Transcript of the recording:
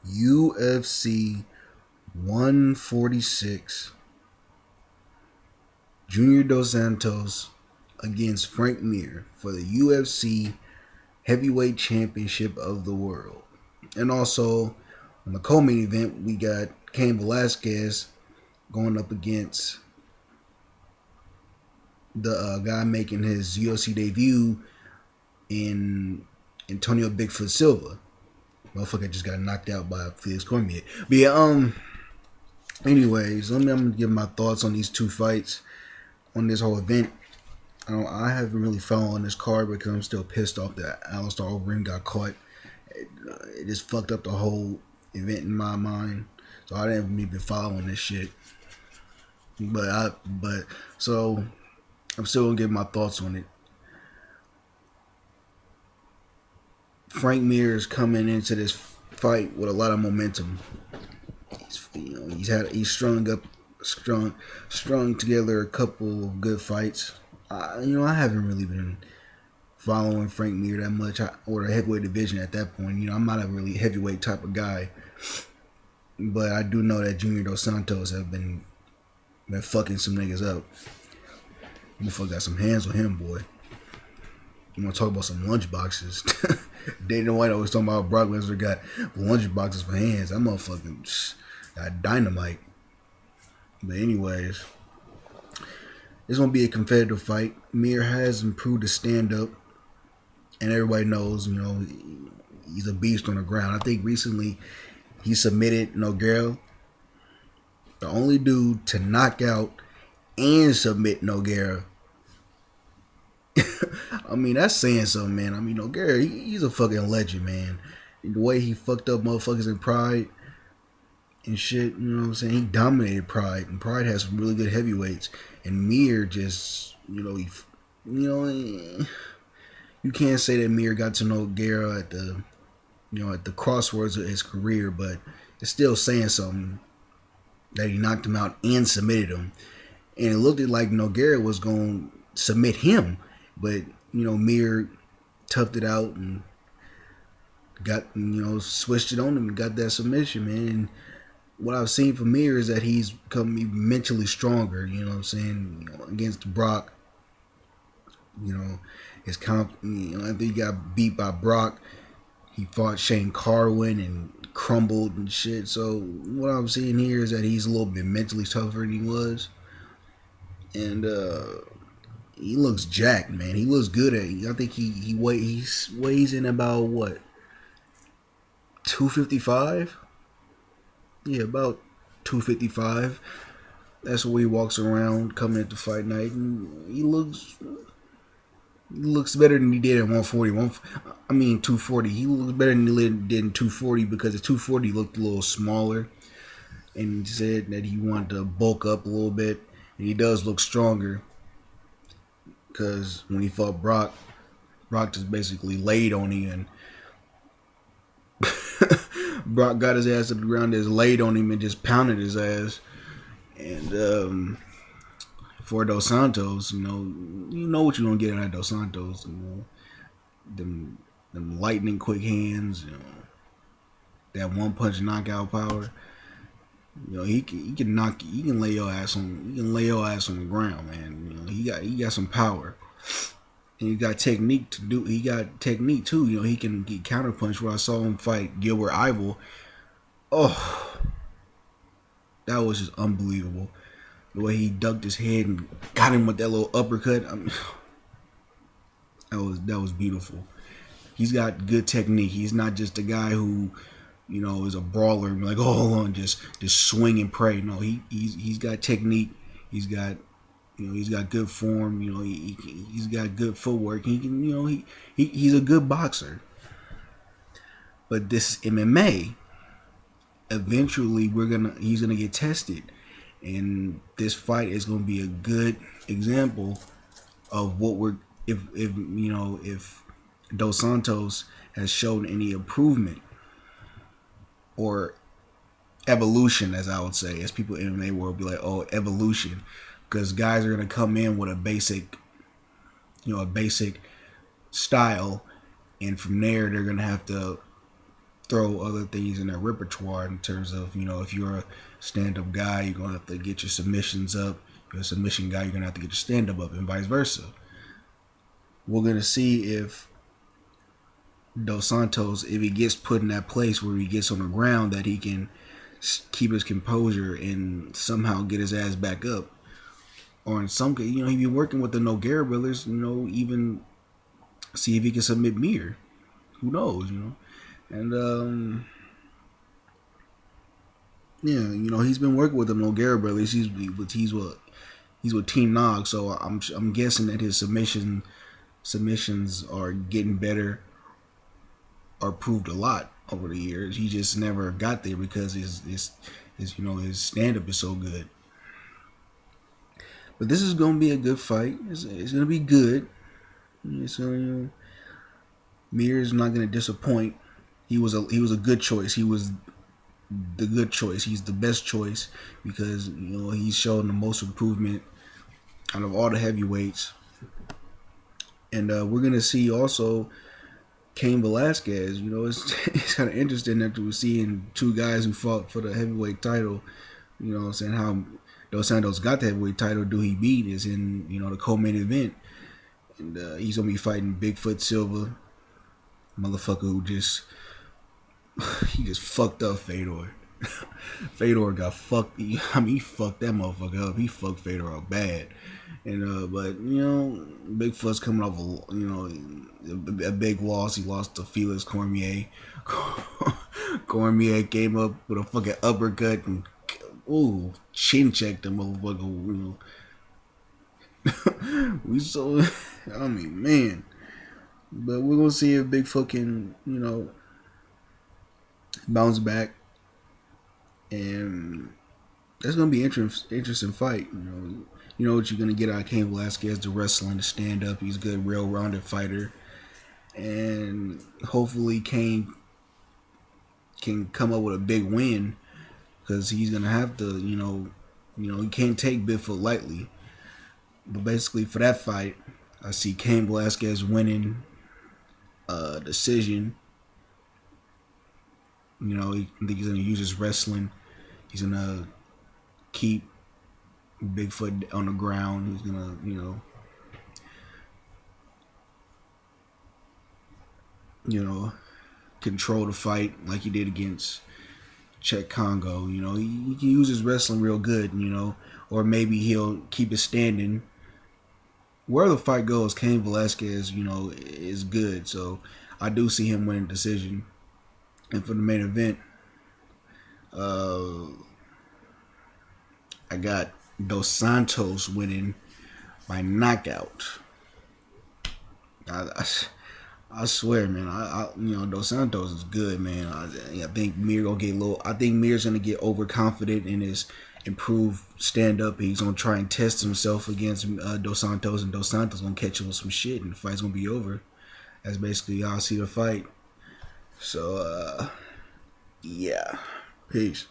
UFC 146, Junior Dos Santos against Frank Mir for the UFC Heavyweight Championship of the World. And also, on the co-main event, we got Cain Velasquez going up against the guy making his UFC debut in Antonio Bigfoot Silva. Motherfucker just got knocked out by Felix Cormier. But yeah, anyways, I'm gonna give my thoughts on these two fights, on this whole event. I haven't really followed this card because I'm still pissed off that Alistair Overeem got caught. It just fucked up the whole event in my mind. So I didn't even been following this shit. So I'm still gonna give my thoughts on it. Frank Mir is coming into this fight with a lot of momentum. He's strung together a couple of good fights. I haven't really been following Frank Mir that much, or the heavyweight division at that point. I'm not a really heavyweight type of guy, but I do know that Junior Dos Santos have been fucking some niggas up. Motherfucker got some hands on him, boy. You want to talk about some lunch boxes? Dana White always talking about Brock Lesnar got lunch boxes for hands. That motherfucking got dynamite. But anyways, it's gonna be a competitive fight. Mir has improved his stand up, and everybody knows, he's a beast on the ground. I think recently he submitted Nogueira, the only dude to knock out and submit Nogueira. I mean, that's saying something, man. I mean, Nogueira, he's a fucking legend, man. The way he fucked up motherfuckers in Pride and shit, you know what I'm saying? He dominated Pride, and Pride has some really good heavyweights. And Mir just, you can't say that Mir got to Nogueira at the crossroads of his career, but it's still saying something that he knocked him out and submitted him. And it looked like Nogueira was going to submit him, but Mir toughed it out and got switched it on him and got that submission, man. And what I've seen from Mir is that he's become mentally stronger. You know what I'm saying? Against Brock, his after he got beat by Brock, he fought Shane Carwin and crumbled and shit. So what I'm seeing here is that he's a little bit mentally tougher than he was, and he looks jacked, man. He looks good at it. I think he weighs in about what, 255. Yeah, about 255. That's where he walks around coming into fight night, and he looks better than he did at 140. 240. He looks better than he did in 240 because at 240 he looked a little smaller, and he said that he wanted to bulk up a little bit, and he does look stronger because when he fought Brock just basically laid on him, and Brock got his ass to the ground, just laid on him and just pounded his ass. And for Dos Santos, you know what you're gonna get out of Dos Santos. Them lightning quick hands, that one punch knockout power. He can lay your ass on the ground, man. He got some power. And he got technique too. He can counterpunch. Where I saw him fight Gilbert Ivel, oh, that was just unbelievable. The way he ducked his head and got him with that little uppercut. I mean, that was beautiful. He's got good technique. He's not just a guy who, is a brawler and be like, oh, hold on, just swing and pray. No, he's got technique. He's got good form. He's got good footwork. He can, he's a good boxer. But this MMA, eventually he's gonna get tested, and this fight is gonna be a good example of what if Dos Santos has shown any improvement or evolution, as I would say, as people in MMA world be like, oh, evolution. Because guys are going to come in with a basic style, and from there they're going to have to throw other things in their repertoire in terms of, if you're a stand-up guy, you're gonna have to get your submissions up. If you're a submission guy, you're gonna have to get your stand-up up, and vice versa. We're gonna see if Dos Santos, if he gets put in that place where he gets on the ground, that he can keep his composure and somehow get his ass back up. Or in some case, he'd be working with the Nogueira brothers, even see if he can submit Mir. Who knows, And he's been working with the Nogueira brothers. He's with Team Nog, so I'm guessing that his submissions are getting better, or improved a lot over the years. He just never got there because his stand up is so good. But this is gonna be a good fight. It's gonna be good. So Mir is not gonna disappoint. He was a good choice. He was the good choice. He's the best choice because he's shown the most improvement out of all the heavyweights. And we're gonna see also Cain Velasquez. It's kind of interesting that we're seeing two guys who fought for the heavyweight title. Saying how Dos Santos got the heavyweight title. Do he beat is in the co-main event, and he's gonna be fighting Bigfoot Silva, motherfucker who just fucked up Fedor. Fedor got fucked. He fucked that motherfucker up. He fucked Fedor up bad. And but Bigfoot's coming off a big loss. He lost to Felix Cormier. Cormier came up with a fucking uppercut and chin checked the motherfucker. Man. But we're gonna see if Bigfoot can bounce back, and that's gonna be interesting fight. You know what you're gonna get out of Cain Velasquez: the wrestling, the stand up. He's a good, real-rounded fighter, and hopefully Cain can come up with a big win, because he's gonna have to. You can't take Bigfoot lightly. But basically, for that fight, I see Cain Velasquez winning decision. I think he's gonna use his wrestling. He's gonna keep Bigfoot on the ground. He's gonna, control the fight like he did against Czech Congo. He can use his wrestling real good. Or maybe he'll keep it standing. Where the fight goes, Cain Velasquez, is good. So I do see him winning decision. And for the main event, I got Dos Santos winning by knockout. I swear, man. Dos Santos is good, man. I think Mir gonna get low. I think Mir's gonna get overconfident in his improved stand up. He's gonna try and test himself against Dos Santos, and Dos Santos gonna catch him with some shit, and the fight's gonna be over. That's basically how I see the fight. So, yeah. Peace.